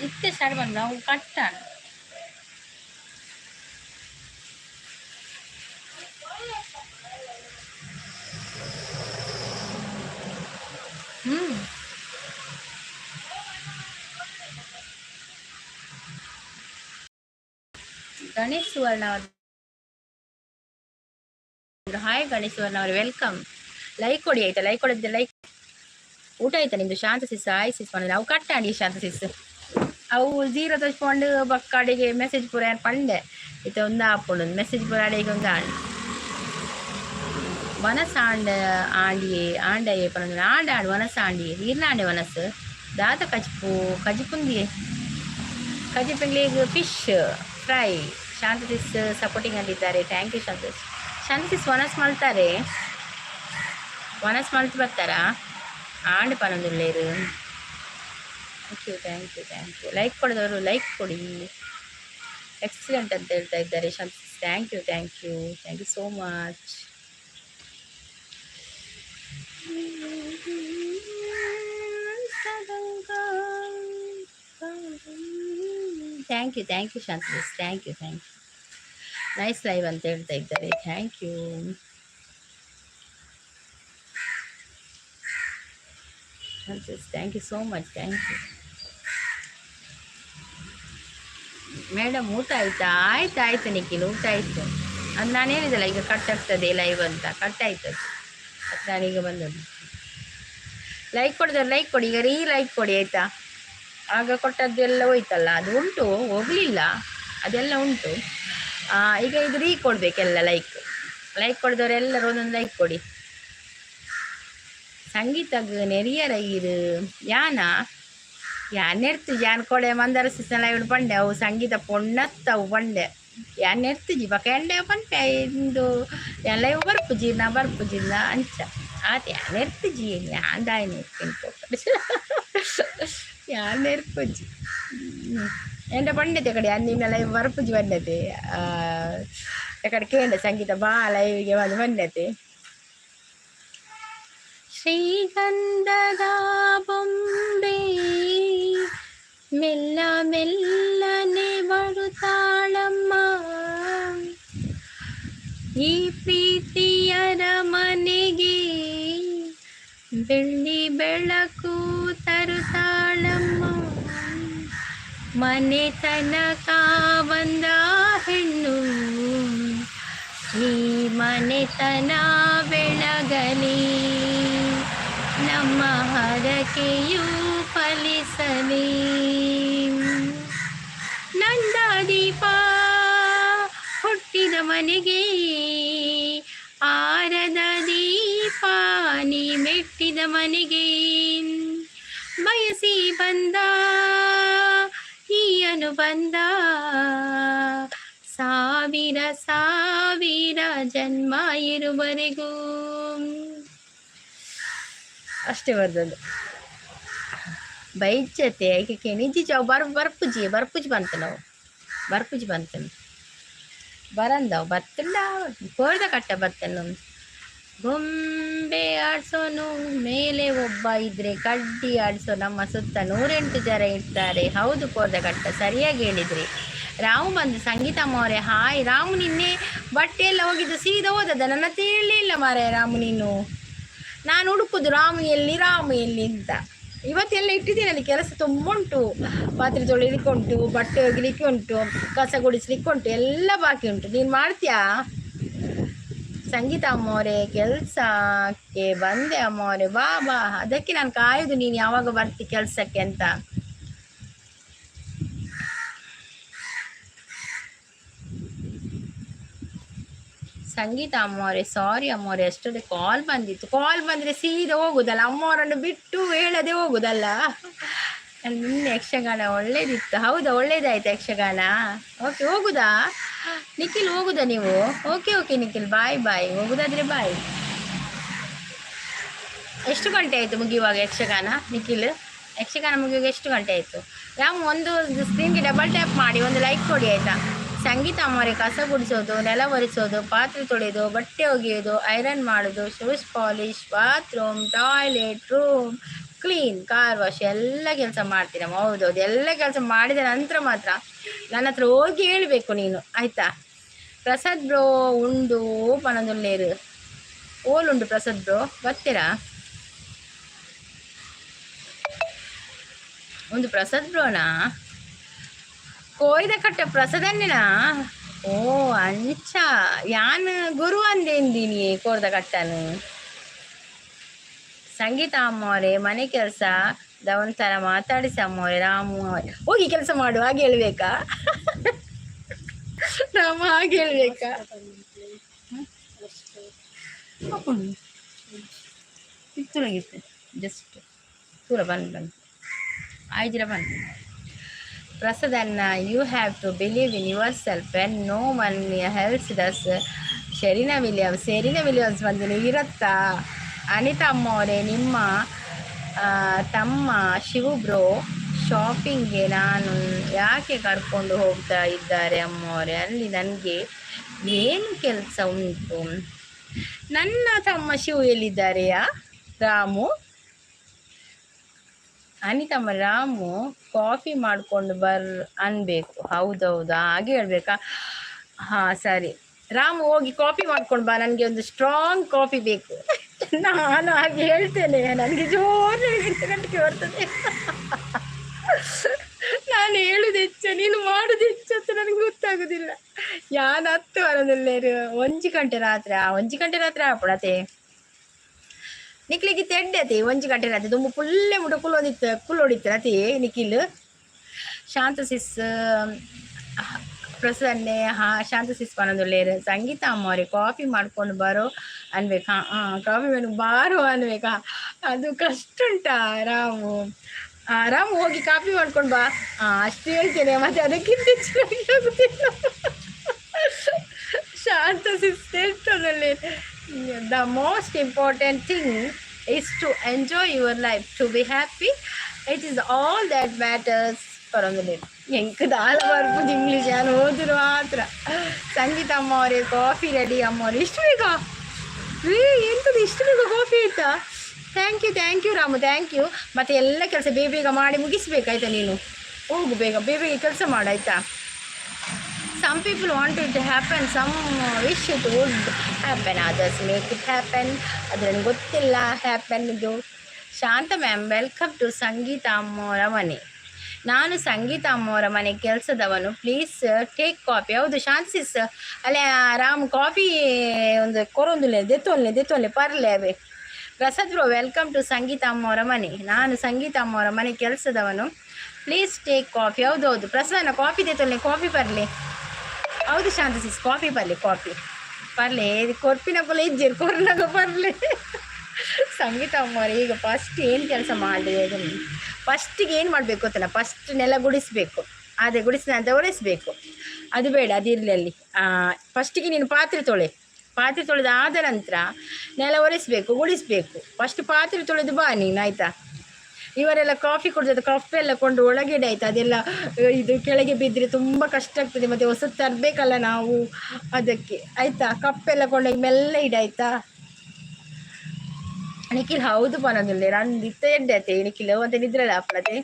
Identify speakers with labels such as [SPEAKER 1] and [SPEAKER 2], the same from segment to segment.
[SPEAKER 1] ಇತ್ತೆ ಸ್ಟಾರ್ಟ್ ಬಂದು ನಾವು ಕಟ್ಟಾಣ ಗಣೇಶ್ ಸುವರ್ಣ ಅವರು ಹಾಯ್ ಗಣೇಶ್ ಸುವರ್ಣ ಅವರು ವೆಲ್ಕಮ್. ಲೈಕ್ ಕೊಡಿ ಆಯ್ತಾ, ಲೈಕ್ ಕೊಡಿದ್ರೆ ಲೈಕ್. ಊಟ ಆಯ್ತಾ ನಿಮ್ದು? ಶಾಂತ ಸಿಸ್ ಆಯ್ ಸಿಸ್ ಪಂಡ ಅವು ಕಟ್ಟಾಡಿ ಶಾಂತ ಸಿಸ್ ಅವು ಜೀರೋ ತಚ್ಕೊಂಡು ಬಕ್ಕಡಿಗೆ ಮೆಸೇಜ್ ಪೂರ ಏನು ಪಂಡೆ ಇತ್ತು ಒಂದು ಆಪುಂಡು ಮೆಸೇಜ್ ಪೂರ ಅಡಿಗೆ ಒಂದು ವನಸ್ ಆಂಡಿಯೇ ಆಂಡಯೇ ಪಂಡ ಆಂಡಾಡು ವನಸ್ ಆಂಡಿಯೇ ನೀರ್ನಾಂಡೆ ವನಸ್ ದಾತ ಕಜಿಪುಂದಿಯೇ ಕಜಿಪುಂಗ್ಲಿಗೆ fish fry. Shanta sis supporting ಅಂದಿದ್ದಾರೆ, thank you Shanta sis. Shanta sis ವನಸ್ ಮಲ್ತಾರೆ, ವನಸ್ ಮಲ್ತು ಬರ್ತಾರಾ ಆಂಡ್ ಪನೊಂದುಳ್ಳೇರು. ಥ್ಯಾಂಕ್ ಯು ಲೈಕ್ ಕೊಡಿದವರು ಲೈಕ್ ಕೊಡಿ. ಎಕ್ಸಲೆಂಟ್ ಅಂತ ಹೇಳ್ತಾ ಇದ್ದಾರೆ Shanta sis, thank you so much. Thank you Shanta sis, thank you nice live ಅಂತ ಹೇಳ್ತಾ ಇದ್ದಾರೆ, thank you. Thank you so much, thank you madam. ಊಟ ಆಯ್ತಾ? ಆಯ್ತು ನಿಖಿಲ್, ಊಟ ಆಯಿತು. ಅದು ನಾನು ಹೇಳಿದಲ್ಲ ಈಗ ಕಟ್ ಆಗ್ತದೆ ಲೈವ್ ಅಂತ, ಕಟ್ ಆಯ್ತದೆ ಅದು ನಾನೀಗ ಬಂದದ್ದು. ಲೈಕ್ ಕೊಡಿದ್ರೆ ಲೈಕ್ ಕೊಡಿ, ಈಗ ಲೈಕ್ ಕೊಡಿ ಆಯಿತಾ. ಆಗ ಕೊಟ್ಟದ್ದು ಎಲ್ಲ ಹೋಯ್ತಲ್ಲ, ಅದು ಉಂಟು, ಹೋಗಲಿಲ್ಲ, ಅದೆಲ್ಲ ಉಂಟು. ಈಗ ಇದು ಕೊಡಬೇಕೆಲ್ಲ ಲೈಕ್ ಕೊಡಿದವರೆಲ್ಲರೂ ಒಂದೊಂದು ಲೈಕ್ ಕೊಡಿ. ಸಂಗೀತಗೆ ನೆರಿಯರ ಇರು ಯಾನೆರ್ತು ಜಾನ್ ಕೊಡೆ ಮಂದರ ಸಿಸ್ಟಮ್ ಲೈವ್ ಪಂಡೆ ಅವು ಸಂಗೀತ ಪೊಣ್ಣತ್ತವು ಪಂಡೆ ಯಾನೆರ್ತಿಜಿ ಬಕ ಎಂಡೆ ಪಂಪೆ ಇಂದು ಲೈವ್ ಬರ್ಪುಜಿನ ಅಂಚ ಆತ ಯಾನೆರ್ತಿಜಿ ಯಾನ್ ದಾಯ ಯಾನೆರ್ಪುಜಿ ಎಂಡ ಪಂಡತೆ ಕಡೆ ಅನ್ನಿನ ಲೈವ್ ಬರ್ಪುಜಿ ಬಂದತೆ ಕಡೆ ಕೇಂಡ ಸಂಗೀತ ಬಾ ಲೈವ್ಗೆ ಬಂದತೆ. ಶ್ರೀಗಂಧದ ಬೊಂಬೆ ಮೆಲ್ಲ ಮೆಲ್ಲನೆ ಬರುತ್ತಾಳಮ್ಮ, ಈ ಪ್ರೀತಿಯರ ಮನೆಗೆ ಬೆಳ್ಳಿ ಬೆಳಕು ತರುತ್ತಾಳಮ್ಮ. ಮನೆ ತನಕ ಬಂದ ಹೆಣ್ಣು ಈ ಮನೆತನ ಬೆಳಗಲಿ, ನಮ್ಮ ಹರಕೆಯು ಫಲಿಸಲಿ. ನಂದ ದೀಪ ಹುಟ್ಟಿದ ಮನೆಗೆ ಆರದ ದೀಪ ನೀ ಮೆಟ್ಟಿದ ಮನೆಗೆ, ಬಯಸಿ ಬಂದ ಈ ಅನುಬಂಧ ಸಾವಿರ ಜನ್ಮ ಇರುವರೆಗೂ. ಅಷ್ಟೇ ಬರ್ದದ್ದು ಬೈಜತೆ ಏಕೆ ನಿಜಿ ಜಾವ್ ಬರ್ಪುಜಿ ಬಂತ ನಾವು ಬರ್ಪುಜಿ ಬಂತನು ಬರಂದವು ಬತ್ತಲ್ಲ ಕೋರ್ದ ಕಟ್ಟ ಬತ್ತನು. ಗೊಂಬೆ ಆಡ್ಸೋನು ಮೇಲೆ ಒಬ್ಬ ಇದ್ರೆ ಕಡ್ಡಿ ಆಡ್ಸೋ ನಮ್ಮ ಸುತ್ತ 108 ಜನ ಇರ್ತಾರೆ. ಹೌದು ಕೋರ್ದ ಕಟ್ಟ, ಸರಿಯಾಗಿ ಹೇಳಿದ್ರಿ. ರಾಮು ಬಂದು ಸಂಗೀತ ಅವರೇ ಹಾಯ್. ರಾಮು ನಿನ್ನೆ ಬಟ್ಟೆ ಎಲ್ಲ ಹೋಗಿದ್ದು ಸೀದಾ ಹೋದದ, ನನ್ನ ತಿಳಿಲ್ಲ ಮಾರೇ ರಾಮು ನೀನು. ನಾನು ಹುಡುಕುದು ರಾಮು ಎಲ್ಲಿ ಅಂತ. ಇವತ್ತೆಲ್ಲ ಇಟ್ಟಿದ್ದೀನಿ, ಅಲ್ಲಿ ಕೆಲಸ ತುಂಬ ಉಂಟು. ಪಾತ್ರೆ ತೊಳಿಲಿಕ್ಕೆ ಉಂಟು, ಬಟ್ಟೆ ಒಗಿಲಿಕ್ಕೆ ಉಂಟು, ಕಸ ಗುಡಿಸ್ಲಿಕ್ಕೆ ಉಂಟು, ಎಲ್ಲ ಬಾಕಿ ಉಂಟು. ನೀನು ಮಾಡ್ತೀಯಾ ಸಂಗೀತ ಅಮ್ಮವರೇ? ಕೆಲಸಕ್ಕೆ ಬಂದೆ ಅಮ್ಮವರೇ, ಬಾ. ಅದಕ್ಕೆ ನಾನು ಕಾಯುದು ನೀನು ಯಾವಾಗ ಬರ್ತಿ ಕೆಲಸಕ್ಕೆ ಅಂತ. ಸಂಗೀತ ಅಮ್ಮವರೇ ಸಾರಿ ಅಮ್ಮವರೇ, ಅಷ್ಟೊಂದು ಕಾಲ್ ಬಂದಿತ್ತು. ಕಾಲ್ ಬಂದರೆ ಸೀದಾ ಹೋಗುದಲ್ಲ, ಅಮ್ಮವರನ್ನು ಬಿಟ್ಟು ಹೇಳದೆ ಹೋಗುದಲ್ಲ. ನಿನ್ನೆ ಯಕ್ಷಗಾನ ಒಳ್ಳೇದಿತ್ತು. ಹೌದಾ, ಒಳ್ಳೇದಾಯ್ತು ಯಕ್ಷಗಾನ. ಓಕೆ, ಹೋಗುದಾ ನಿಖಿಲ್? ಹೋಗುದಾ ನೀವು? ಓಕೆ ನಿಖಿಲ್, ಬಾಯ್. ಹೋಗುದಾದ್ರೆ ಬಾಯ್. ಎಷ್ಟು ಗಂಟೆ ಆಯಿತು ಮುಗಿಯುವಾಗ ಯಕ್ಷಗಾನ ನಿಖಿಲ್? ಯಕ್ಷಗಾನ ಮುಗಿಯೋಕೆ ಎಷ್ಟು ಗಂಟೆ ಆಯಿತು? ರಾಮ್ ಒಂದು ಸ್ಕ್ರೀನ್ಗೆ ಡಬಲ್ ಟ್ಯಾಪ್ ಮಾಡಿ ಒಂದು ಲೈಕ್ ಕೊಡಿ ಆಯಿತಾ. ಸಂಗೀತ ಅಮ್ಮವ್ರೆ ಕಸ ಗುಡಿಸೋದು, ನೆಲ ಒರೆಸೋದು, ಪಾತ್ರೆ ತೊಳೆಯೋದು, ಬಟ್ಟೆ ಒಗೆಯೋದು, ಐರನ್ ಮಾಡೋದು, shoes polish, bathroom, toilet, room clean, car wash ಎಲ್ಲ ಕೆಲಸ ಮಾಡ್ತೀರಮ್ಮ. ಹೌದೌದು, ಎಲ್ಲ ಕೆಲಸ ಮಾಡಿದ ನಂತರ ಮಾತ್ರ ನನ್ನ ಹತ್ರ ಹೋಗಿ ಹೇಳಬೇಕು ನೀನು ಆಯಿತಾ. ಪ್ರಸಾದ್ ಬ್ರೋ ಉಂಡು ಪನದೊಲ್ಲೇರು ಓಲುಂಡು ಪ್ರಸಾದ್ ಬ್ರೋ ಬರ್ತೀರಾ? ಒಂದು ಪ್ರಸಾದ್ ಬ್ರೋನಾ ಕೋಯ್ದ ಕಟ್ಟ ಪ್ರಸಾದನ್ನೇನಾ? ಓ ಅಂಚ ಯಾನ್ ಗುರು ಅಂದೇಂದಿನಿ ಕೋರ್ದ ಕಟ್ಟನು. ಸಂಗೀತ ಅಮ್ಮವ್ರೆ ಮನೆ ಕೆಲಸ ಒಂಥರ ಮಾತಾಡಿಸಿ ಅಮ್ಮವ್ರೆ. ರಾಮು ಹೋಗಿ ಕೆಲಸ ಮಾಡು ಹಾಗೆ ಹೇಳ್ಬೇಕಾ? ರಾಮ ಹಾಗೆ ಹೇಳ್ಬೇಕಾ? ತುಳಗಿತ್ತು ಜಸ್ಟ್ ತೂರ ಬಂದು ಆಯ್ದಿರ ಬಂದು ಪ್ರಸಾದನ್ನ you have to believe in yourself when no one else does. Serena Williams ಬಂದು ಇರತ್ತಾ? ಅನಿತಾ ಅಮ್ಮವರೇ ನಿಮ್ಮ ತಮ್ಮ ಶಿವು ಬ್ರೋ ಶಾಪಿಂಗ್ಗೆ ನಾನು ಯಾಕೆ ಕರ್ಕೊಂಡು ಹೋಗ್ತಾ ಇದ್ದಾರೆ ಅಮ್ಮವರೇ? ಅಲ್ಲಿ ನನಗೆ ಏನು ಕೆಲಸ ಉಂಟು? ನನ್ನ ತಮ್ಮ ಶಿವು ಎಲ್ಲಿದ್ದಾರೆಯಾ? ರಾಮು ಅನಿತಮ್ಮ ರಾಮು ಕಾಫಿ ಮಾಡ್ಕೊಂಡು ಅನ್ಬೇಕು. ಹೌದೌದಾ ಹಾಗೆ ಹೇಳ್ಬೇಕಾ? ಹಾಂ ಸರಿ ರಾಮು ಹೋಗಿ ಕಾಫಿ ಮಾಡ್ಕೊಂಡು ಬಾ, ನನಗೆ ಒಂದು ಸ್ಟ್ರಾಂಗ್ ಕಾಫಿ ಬೇಕು. ನಾನು ಹಾಗೆ ಹೇಳ್ತೇನೆ, ನನಗೆ ಜೋರು ಗಂಟೆಗೆ ಬರ್ತದೆ. ನಾನು ಹೇಳುದು ಹೆಚ್ಚು ನೀನು ಮಾಡುದು ಹೆಚ್ಚು ಅಂತ ನನಗೆ ಗೊತ್ತಾಗೋದಿಲ್ಲ. ಯಾನ್ 10 ವಾರದಲ್ಲೇರು 1 ಗಂಟೆ ರಾತ್ರಿ 1 ಗಂಟೆ ರಾತ್ರಿ ಆಪಡತೆ ನಿಕ್ಲಿಗೆ ತೆಡ್ಡತಿ 1 ಗಂಟೆ ರಾತ್ರಿ ತುಂಬ ಫುಲ್ಲೆ ಮುಟ ಕುಲ್ಲೊಡಿತ್ತು ಅತಿ ನಿಖಿಲ್ ಶಾಂತ ಸಿಸ್ ಪ್ರಸನ್ನೆ ಶಾಂತ ಸಿಸ್ ಪನದೊಲ್ಲೇರು. ಸಂಗೀತ ಅಮ್ಮವ್ರೆ ಕಾಫಿ ಮಾಡ್ಕೊಂಡು ಬರೋ ಅನ್ಬೇಕಾ? ಕಾಫಿ ಮೇಲೆ ಬಾರೋ ಅನ್ಬೇಕಾ? ಅದು ಕಷ್ಟ ಉಂಟಾ ರಾಮು? ರಾಮು ಹೋಗಿ ಕಾಫಿ ಮಾಡ್ಕೊಂಡು ಬಾ. ಅಷ್ಟು ಹೇಳ್ತೇನೆ, ಮತ್ತೆ ಅದಕ್ಕಿಂತ ಚೆನ್ನಾಗಿಲ್ಲ. ಶಾಂತ ಸಿಸ್ ಹೇಳ್ತದಲ್ಲಿ the most important thing is to enjoy your life, to be happy, it is all that matters. ಪರವಾಗಿಲ್ಲ ಹೆಂಗೆ ದಾಳ ಬರ್ಬೋದು ಇಂಗ್ಲೀಷ್ ನಾನು ಓದಿರೋ ಮಾತ್ರ. ಸಂಗೀತ ಅಮ್ಮವ್ರೆ ಕಾಫಿ ರೆಡಿ ಅಮ್ಮವ್ರೆ. ಇಷ್ಟು ಬೇಗ ಎಂಥದ್ದು ಇಷ್ಟು ಬೇಗ ಕಾಫಿ ಆಯಿತಾ? Thank you Ramu, thank you. ಮತ್ತು ಎಲ್ಲ ಕೆಲಸ ಬೇಗ ಮಾಡಿ ಮುಗಿಸ್ಬೇಕಾಯ್ತಾ ನೀನು? ಹೋಗು ಬೇಗ ಕೆಲಸ ಮಾಡಾಯ್ತಾ? Some people want it to happen, some wish it would happen, others make it happen. ಅದು ನನಗೆ ಗೊತ್ತಿಲ್ಲ ಹ್ಯಾಪನ್ ಇದು. ಶಾಂತ ಮ್ಯಾಮ್ ವೆಲ್ಕಮ್ ಟು ಸಂಗೀತ ಅಮ್ಮವರ ಮನೆ. ನಾನು ಸಂಗೀತ ಅಮ್ಮವರ ಮನೆ ಕೆಲಸದವನು, ಪ್ಲೀಸ್ ಟೇಕ್ ಕಾಫಿ. ಹೌದು ಶಾಂತ ಸಿಸ್ ಅಲ್ಲೇ ರಾಮ್ ಕಾಫಿ ಒಂದು ಕೊರೊಂದುಲೆ ದೆತ್ತೊಲ್ಲೆ ಪರ್ಲೆ ಅವೇ. ಪ್ರಸಾದ್ ಬ್ರೋ ವೆಲ್ಕಮ್ ಟು ಸಂಗೀತ ಅಮ್ಮವರ ಮನೆ. ನಾನು ಸಂಗೀತ ಅಮ್ಮವರ ಮನೆ ಕೆಲಸದವನು, ಪ್ಲೀಸ್ ಟೇಕ್ ಕಾಫಿ. ಹೌದೌದು ಪ್ರಸನ್ನ ಕಾಫಿ ದೆತ್ತೊಲ್ಲೆ ಕಾಫಿ ಬರಲಿ. ಹೌದು ಶಾಂತ ಸಿಸ್ ಕಾಫಿ ಬರ್ಲಿ ಕೊರ್ಪಿನ ಕೊಲೆ ಇದ್ದೀರಿ ಕೊರ್ನಾಗ ಬರಲಿ. ಸಂಗೀತ ಅಮ್ಮವ್ರೆ ಈಗ ಫಸ್ಟ್ ಏನು ಕೆಲಸ ಮಾಡಿದೆ? ಫಸ್ಟಿಗೆ ಏನು ಮಾಡಬೇಕು ಗೊತ್ತಲ್ಲ? ಫಸ್ಟ್ ನೆಲ ಗುಡಿಸ್ಬೇಕು, ಅದೇ ಗುಡಿಸಿದ ಅಂತ ಒರೆಸ್ಬೇಕು. ಅದು ಬೇಡ, ಅದಿರಲಿ ಅಲ್ಲಿ. ಫಸ್ಟಿಗೆ ನೀನು ಪಾತ್ರೆ ತೊಳೆದು ಆದ ನಂತರ ನೆಲ ಒರೆಸ್ಬೇಕು, ಗುಡಿಸ್ಬೇಕು. ಫಸ್ಟ್ ಪಾತ್ರೆ ತೊಳೆದು ಬಾ ನೀನು ಆಯಿತಾ? ಇವರೆಲ್ಲ ಕಾಫಿ ಕುಡಿದ ಕಪ್ಪೆಲ್ಲ ಕೊಂಡು ಒಳಗಡೆ ಆಯ್ತು, ಅದೆಲ್ಲ ಇದು ಕೆಳಗೆ ಬಿದ್ದರೆ ತುಂಬ ಕಷ್ಟ ಆಗ್ತದೆ. ಮತ್ತು ಹೊಸದು ತರಬೇಕಲ್ಲ ನಾವು, ಅದಕ್ಕೆ ಆಯಿತಾ? ಕಪ್ಪೆಲ್ಲ ಕೊಂಡೋಗಿ ಮೆಲ್ಲ ಇಡಾಯ್ತಾ ನಿಖಿಲ್? ಹೌದು ಬನ್ನೋದಿಲ್ಲ ನಂದಿತ್ತ ಎಡ್ಡತೆ ನಿಖಿಲ್ ಅಂತ ನಿದ್ರಲ್ಲ ಅಪ್ಪಳತೆ.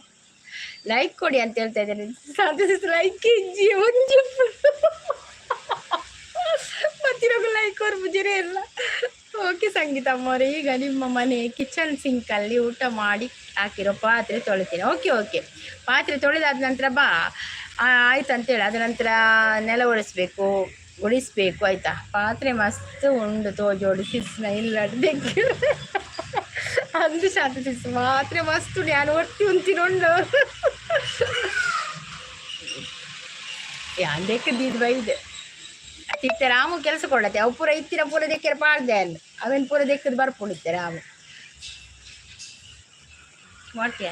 [SPEAKER 1] ಲೈಕ್ ಕೊಡಿ ಅಂತ ಹೇಳ್ತಾ ಇದ್ದೇನೆ. ಲೈಕ್ ಇಜ್ಜಿ ಒಂಜಿ ಮತ್ತಿರೋಗ ಲೈಕ್ ಹೊರಬುಜಿರೇ ಇಲ್ಲ. ಓಕೆ ಸಂಗೀತ ಅಮ್ಮವ್ರೆ, ಈಗ ನಿಮ್ಮ ಮನೆ ಕಿಚನ್ ಸಿಂಕಲ್ಲಿ ಊಟ ಮಾಡಿ ಹಾಕಿರೋ ಪಾತ್ರೆ ತೊಳಿತೀನಿ. ಓಕೆ ಪಾತ್ರೆ ತೊಳೆದಾದ ನಂತರ ಬಾ ಆಯ್ತು ಅಂತೇಳಿ. ಅದ ನಂತರ ನೆಲ ಒರೆಸ್ಬೇಕು, ಗುಡಿಸ್ಬೇಕು ಆಯಿತಾ? ಪಾತ್ರೆ ಮಸ್ತ್ ಉಂಡು ಜೋಡಿಸಿಸ್ನ ಇಲ್ಲ ಬೆಕ್ಕು ಅಂದು ಶಾಂತ ಸಿಸ್ ಪಾತ್ರೆ ಮಸ್ತ್ ನಾನು ಒತ್ತಿ ಉಂತಿನೊಂಡು ಯಾನ್ ಬೆಕ್ಕದಿದ್ದು ಬೈದೆ ತಿತ್ತೆ. ರಾಮು ಕೆಲಸ ಕೊಡತ್ತೆ ಅವು ಪೂರ ಇತ್ತಿನ ಪೂರ ದೆಕ್ಕರೆ ಪಾಡ್ದೆ ಅಲ್ಲ ಅವೇನು ಪೂರ ದೆಕ್ಕದು ಬರ್ಪುಡಿತ್ತೆ ರಾಮು ಮಾಡ್ತೀಯ.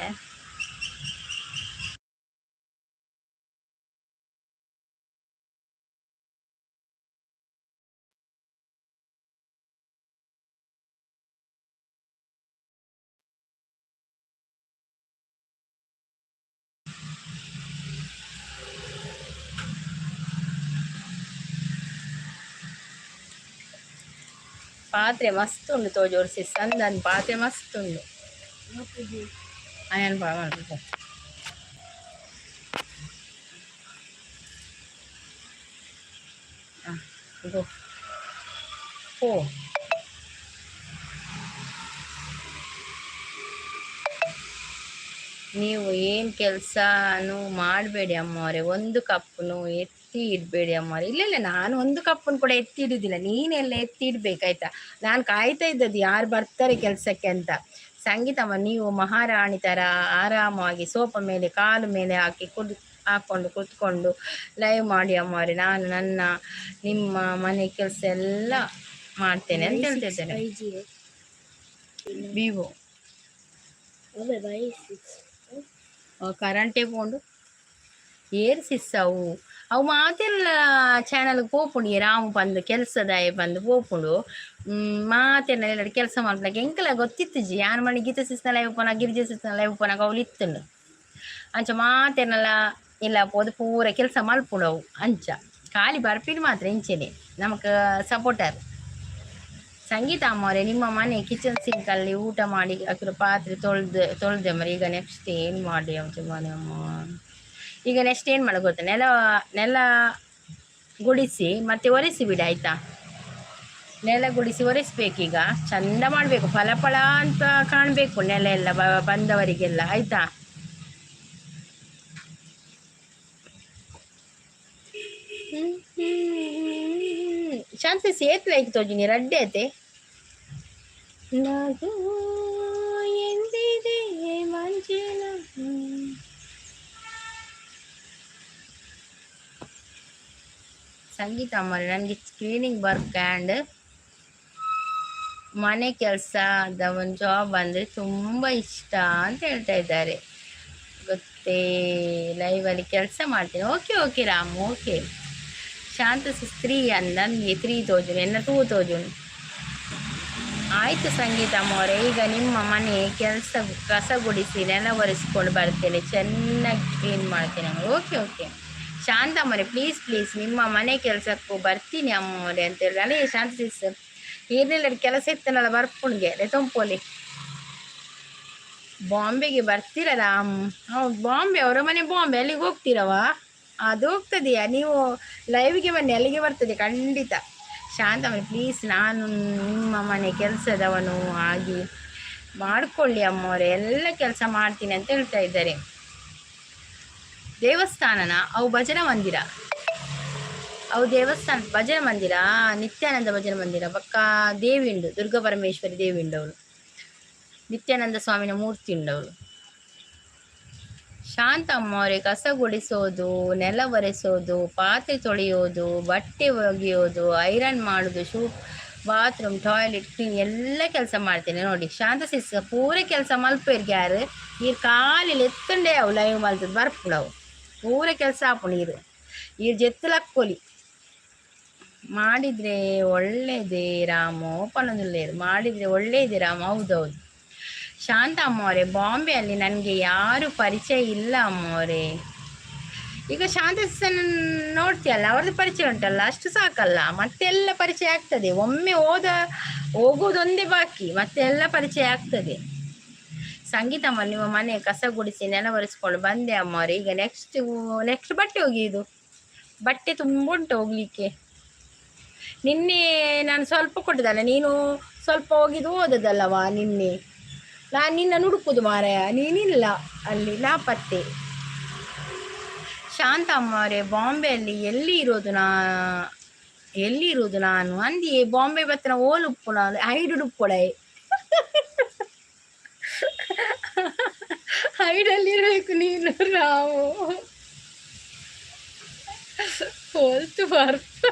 [SPEAKER 1] ಪಾತ್ರೆ ಮಸ್ತ್ ಉಂಡು ತೋಜೋರ್ಸಿ ಸಂದನ್ ಪಾತ್ರೆ ಮಸ್ತ್ ಉಂಡು ಅಯ್ಯನ್ ಮಾಡ್ಬೇಕು ಗೋ ಓ ನೀವು ಏನು ಕೆಲಸನೂ ಮಾಡಬೇಡಿ ಅಮ್ಮವ್ರೆ, ಒಂದು ಕಪ್ಪನು ಎತ್ತಿ ಇಡಬೇಡಿ ಅಮ್ಮವ್ರೆ. ಇಲ್ಲ ನಾನು ಒಂದು ಕಪ್ಪನ್ನು ಕೂಡ ಎತ್ತಿ ಇಡುವುದಿಲ್ಲ, ನೀನೆಲ್ಲ ಎತ್ತಿ ಇಡ್ಬೇಕಾಯ್ತಾ. ನಾನು ಕಾಯ್ತಾ ಇದ್ದದ್ದು ಯಾರು ಬರ್ತಾರೆ ಕೆಲಸಕ್ಕೆ ಅಂತ. ಸಂಗೀತಮ್ಮ ನೀವು ಮಹಾರಾಣಿ ಥರ ಆರಾಮಾಗಿ ಸೋಫಾ ಮೇಲೆ ಕಾಲು ಮೇಲೆ ಹಾಕ್ಕೊಂಡು ಕೂತ್ಕೊಂಡು ಲೈವ್ ಮಾಡಿ ಅಮ್ಮವ್ರೆ. ನಾನು ನಿಮ್ಮ ಮನೆ ಕೆಲಸ ಎಲ್ಲ ಮಾಡ್ತೇನೆ ಅಂತ ಹೇಳ್ತಿದ್ದೇನೆ. ವಿವೋ ಕರೆಂಟೇ పోండు ಏರು ಸಿಸ್ಸವು ಅವು ಮಾತೆಲ್ಲ ಚಾನಲ್ಗೆ ಪೋಪುಂಡು ರಾಮು ಬಂದು ಕೆಲಸದಾಯ ಬಂದು ಪೋಪುಂಡು ಮಾತೆಲ್ಲ ಎಲ್ಲ ಕೆಲಸ ಮಾಡ್ಲಾಕ ಎಂಕಲ ಗೊತ್ತಿತ್ತು ಜಿ ಯಾನ್ ಮನೆ ಗೀತ ಸಿಸ್ನ ಲೈವ್ ಪೋನ ಗಿರಿಜ ಸಿಸ್ನ ಲೈವ್ ಪೋನಾಗ ಅವಳು ಇತ್ತುಂಡು ಅಂಚ ಮಾತೆಲ್ಲ ಇಲ್ಲ ಪೋದು ಪೂರ ಕೆಲಸ ಮಲ್ಪುಂಡು ಅವು ಅಂಚ ಖಾಲಿ ಬರ್ಪಿನ ಮಾತ್ರ ಇಂಚೆನೆ ನಮಕ್ ಸಪೋರ್ಟರ್. ಸಂಗೀತ ಅಮ್ಮವ್ರೆ, ನಿಮ್ಮ ಮನೆ ಕಿಚನ್ ಸಿಂಕಲ್ಲಿ ಊಟ ಮಾಡಿ ಹಾಕಿರೋ ಪಾತ್ರೆ ತೊಳ್ದೆ ಮರಿ. ಈಗ ನೆಕ್ಸ್ಟ್ ಏನು ಮಾಡಿ ಮನೆ ಅಮ್ಮ, ಈಗ ನೆಕ್ಸ್ಟ್ ಏನು ಮಾಡಿ ಗೊತ್ತಾ, ನೆಲ ಗುಡಿಸಿ ಮತ್ತೆ ಒರೆಸಿ ಬಿಡಿ ಆಯ್ತಾ. ನೆಲ ಗುಡಿಸಿ ಒರೆಸ್ಬೇಕೀಗ, ಚಂದ ಮಾಡಬೇಕು, ಫಲ ಅಂತ ಕಾಣಬೇಕು ನೆಲ ಎಲ್ಲ ಬಂದವರಿಗೆಲ್ಲ ಆಯ್ತಾ. ಶಾಂತಿ ಸೇತುವೆ ಆಯ್ತು ತೋಜಿನಿ ರಡ್ಡೆ ಐತೆ ನಗು ಎಂದಿದೆ ಮಂಜಿನ. ಸಂಗೀತ ಅಮ್ಮವ್ರೆ, ನನಗೆ ಕ್ಲೀನಿಂಗ್ ವರ್ಕ್ ಆ್ಯಂಡ್ ಮನೆ ಕೆಲಸದ ಒಂದು ಜಾಬ್ ಅಂದರೆ ತುಂಬ ಇಷ್ಟ ಅಂತ ಹೇಳ್ತಾ ಇದ್ದಾರೆ ಗೊತ್ತೇ. ಲೈವಲ್ಲಿ ಕೆಲಸ ಮಾಡ್ತೀನಿ. Okay Ram okay. ಶಾಂತ 3 ನನಗೆ 3000 ಎನ್ನ 2000 ಆಯಿತು. ಸಂಗೀತ ಅಮ್ಮವರೇ, ಈಗ ನಿಮ್ಮ ಮನೆ ಕಸ ಗುಡಿಸಿ ನೆಲ ಒರೆಸ್ಕೊಂಡು ಬರ್ತೇನೆ, ಚೆನ್ನಾಗಿ ಕ್ಲೀನ್ ಮಾಡ್ತೇನೆ ಅಮ್ಮ. ಓಕೆ ಶಾಂತ ಅಮ್ಮವರೇ, ಪ್ಲೀಸ್ ನಿಮ್ಮ ಮನೆ ಕೆಲಸಕ್ಕೂ ಬರ್ತೀನಿ ಅಮ್ಮವರೇ ಅಂತ ಹೇಳಿದ್ರೆ. ಅಲ್ಲೇ ಶಾಂತ ಸಿಸ್ ಏನೆಲ್ಲ ಕೆಲಸ ಇತ್ತನಲ್ಲ ಬರ್ಪುಣ್ಗೆ ತೊಂಪೋಲಿ ಬಾಂಬೆಗೆ ಬರ್ತೀರ ರಾಮ್? ಹೌದು ಬಾಂಬೆ, ಅವರ ಮನೆ ಬಾಂಬೆ, ಅಲ್ಲಿಗೆ ಹೋಗ್ತೀರವ? ಅದು ಹೋಗ್ತದೆಯಾ? ನೀವು ಲೈವ್ಗೆ ಬನ್ನಿ, ಅಲ್ಲಿಗೆ ಬರ್ತದೆ ಖಂಡಿತ. ಶಾಂತಮ್ಮ ಪ್ಲೀಸ್, ನಾನು ನಿಮ್ಮ ಮನೆ ಕೆಲಸದವನು ಆಗಿ ಮಾಡಿಕೊಳ್ಳಿ ಅಮ್ಮವರೇ, ಎಲ್ಲ ಕೆಲಸ ಮಾಡ್ತೀನಿ ಅಂತ ಹೇಳ್ತಾ ಇದ್ದಾರೆ. ದೇವಸ್ಥಾನನ ಅವು ಭಜನಾ ಮಂದಿರ, ಅವು ದೇವಸ್ಥಾನ ಭಜನಾ ಮಂದಿರ, ನಿತ್ಯಾನಂದ ಭಜನಾ ಮಂದಿರ ಪಕ್ಕ ದೇವಿ ಉಂಡು, ದುರ್ಗಾ ಪರಮೇಶ್ವರಿ ದೇವಿ ಉಂಡವಳು, ನಿತ್ಯಾನಂದ ಸ್ವಾಮಿನ ಮೂರ್ತಿ ಉಂಡವಳು. ಶಾಂತ ಅಮ್ಮವರೇ, ಕಸ ಗುಡಿಸೋದು, ನೆಲ ಒರೆಸೋದು, ಪಾತ್ರೆ ತೊಳೆಯೋದು, ಬಟ್ಟೆ ಒಗೆಯೋದು, ಐರನ್ ಮಾಡೋದು, ಬಾತ್ರೂಮ್, ಟಾಯ್ಲೆಟ್ ಕ್ಲೀನ್ ಎಲ್ಲ ಕೆಲಸ ಮಾಡ್ತೇನೆ ನೋಡಿ. ಶಾಂತ ಸಿಸ್ ಪೂರ ಕೆಲಸ ಮಲ್ಪೇರ್ಗೆ ಯಾರು ಈ ಕಾಲಿಲ್ ಎತ್ತಂಡೆ ಅವು ಲೈವ್ ಮಲ್ತದ್ದು ಬರ್ಪುಡವು ಪೂರ ಕೆಲಸ ಹಾಪುಣ ಈ ಜೆತ್ತಲಕ್ಕೊಲಿ ಮಾಡಿದರೆ ಒಳ್ಳೇದೇ ರಾಮು. ಓಪನೊಂದಿಲ್ಲೇರು ಮಾಡಿದರೆ ಒಳ್ಳೇದೇ ರಾಮ. ಹೌದೌದು ಶಾಂತ ಅಮ್ಮವರೇ, ಬಾಂಬೆಯಲ್ಲಿ ನನಗೆ ಯಾರು ಪರಿಚಯ ಇಲ್ಲ ಅಮ್ಮವರೇ. ಈಗ ಶಾಂತ ನೋಡ್ತೀಯಲ್ಲ, ಅವ್ರದ್ದು ಪರಿಚಯ ಉಂಟಲ್ಲ, ಅಷ್ಟು ಸಾಕಲ್ಲ, ಮತ್ತೆಲ್ಲ ಪರಿಚಯ ಆಗ್ತದೆ. ಒಮ್ಮೆ ಹೋಗೋದೊಂದೇ ಬಾಕಿ, ಮತ್ತೆಲ್ಲ ಪರಿಚಯ ಆಗ್ತದೆ. ಸಂಗೀತಮ್ಮ, ನಿಮ್ಮ ಮನೆ ಕಸ ಗುಡಿಸಿ ನೆಲ ಒರೆಸ್ಕೊಂಡು ಬಂದೆ ಅಮ್ಮವರೇ. ಈಗ ನೆಕ್ಸ್ಟ್ ಬಟ್ಟೆ ಒಗೆಯುದು. ಬಟ್ಟೆ ತುಂಬ ಉಂಟು ಹೋಗ್ಲಿಕ್ಕೆ. ನಿನ್ನೆ ನಾನು ಸ್ವಲ್ಪ ಕೊಟ್ಟದಲ್ಲ, ನೀನು ಸ್ವಲ್ಪ ಹೋಗಿದ್ದು ಓದದಲ್ಲವಾ ನಿನ್ನೆ. ನಾನು ನಿನ್ನ ಹುಡುಕುದು ಮಾರಾಯ, ನೀನಿಲ್ಲ ಅಲ್ಲಿ, ನಾಪತ್ತೆ. ಶಾಂತ ಅಮ್ಮವರೇ, ಬಾಂಬೆಯಲ್ಲಿ ಎಲ್ಲಿ ಇರೋದು ನಾನು ಅಂದಿಯೇ ಬಾಂಬೆ ಬತ್ತನ ಓಲುಪ್ಪುಣ ಹೈಡುಡುಪ್ಪೊಡೆ ಹೈಡಲ್ಲಿರಬೇಕು ನೀನು ರಾವು. ಹೋಲ್ತು ಬರ್ಪ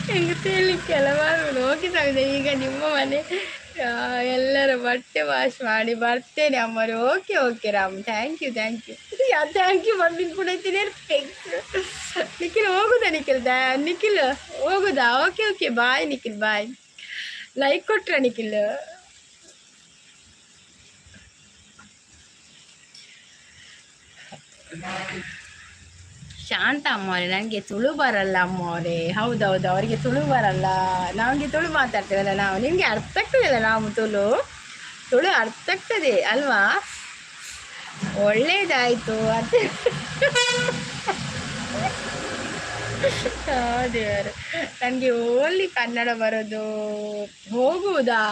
[SPEAKER 1] ಹೆಂಗೆ ತೇಲಿಕ್ಕೆಲ್ಲ ಮಾಡ್ಬೋದು. ಹೋಗಿ ಸಾಗಿದೆ. ಈಗ ನಿಮ್ಮ ಮನೆ ಎಲ್ಲರ ಬಟ್ಟೆ ವಾಶ್ ಮಾಡಿ ಬರ್ತೇನೆ ಅಮ್ಮರು. Okay Ram, thank you thank you ಮಮ್ಮಿನ ಕೂಡ ಇರ್ತೀನಿ. ನಿಖಿಲ್ ಹೋಗುದಾ? ನಿಖಿಲ್ ಹೋಗುದಾ? Okay bye Nikhil, bye. Like ಕೊಟ್ರ ನಿಖಿಲ್? ಶಾಂತ ಅಮ್ಮವ್ರೆ, ನನಗೆ ತುಳು ಬರಲ್ಲ ಅಮ್ಮವ್ರೆ. ಹೌದೌದು, ಅವರಿಗೆ ತುಳು ಬರಲ್ಲ, ನಮಗೆ ತುಳು ಮಾತಾಡ್ತೀವಲ್ಲ ನಾವು. ನಿಮಗೆ ಅರ್ಥ ಆಗ್ತದಲ್ಲ ನಾವು ತುಳು ತುಳು ಅರ್ಥ ಆಗ್ತದೆ ಅಲ್ವಾ? ಒಳ್ಳೇದಾಯ್ತು ಅಂತ. ದೇವರು, ನನಗೆ ಓನ್ಲಿ ಕನ್ನಡ ಬರೋದು. ಹೋಗುವುದಾ?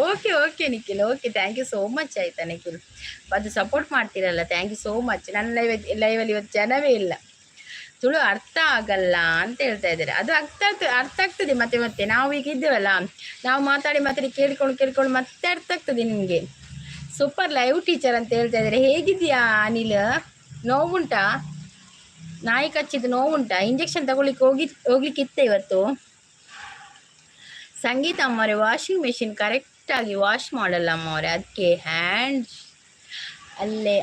[SPEAKER 1] Okay okay Nikhil, okay, thank you so much. ಆಯಿತಾ ನಿಖಿಲ್, ಅದು ಸಪೋರ್ಟ್ ಮಾಡ್ತೀರಲ್ಲ, ಥ್ಯಾಂಕ್ ಯು ಸೋ ಮಚ್. ನನ್ನ ಲೈವಲ್ಲಿ ಇವತ್ತು ಜನವೇ ಇಲ್ಲ. ತುಳು ಅರ್ಥ ಆಗಲ್ಲ ಅಂತ ಹೇಳ್ತಾ ಇದ್ದಾರೆ. ಅದು ಅರ್ಥ ಆಗ್ತದೆ ಮತ್ತೆ ಮತ್ತೆ. ನಾವು ಈಗ ಇದ್ದೇವಲ್ಲ, ನಾವು ಮಾತಾಡಿ ಕೇಳ್ಕೊಂಡು ಮತ್ತೆ ಅರ್ಥ ಆಗ್ತದೆ ನಿಮಗೆ. ಸೂಪರ್ ಲೈವ್ ಟೀಚರ್ ಅಂತ ಹೇಳ್ತಾ ಇದ್ದಾರೆ. ಹೇಗಿದೆಯಾ ಅನಿಲ್? ನೋವುಂಟಾ? ನಾಯಿ ಕಚ್ಚಿದ್ದು ನೋವುಂಟಾ? ಇಂಜೆಕ್ಷನ್ ಹೋಗ್ಲಿಕ್ಕಿತ್ತೆ ಇವತ್ತು. ಸಂಗೀತ ಅಮ್ಮವ್ರೆ, ವಾಷಿಂಗ್ ಮೆಷಿನ್ ಕರೆಕ್ಟಾಗಿ ವಾಶ್ ಮಾಡಲ್ಲ ಅಮ್ಮವ್ರೆ, ಅದಕ್ಕೆ ಹ್ಯಾಂಡ್ ಅಲ್ಲೇ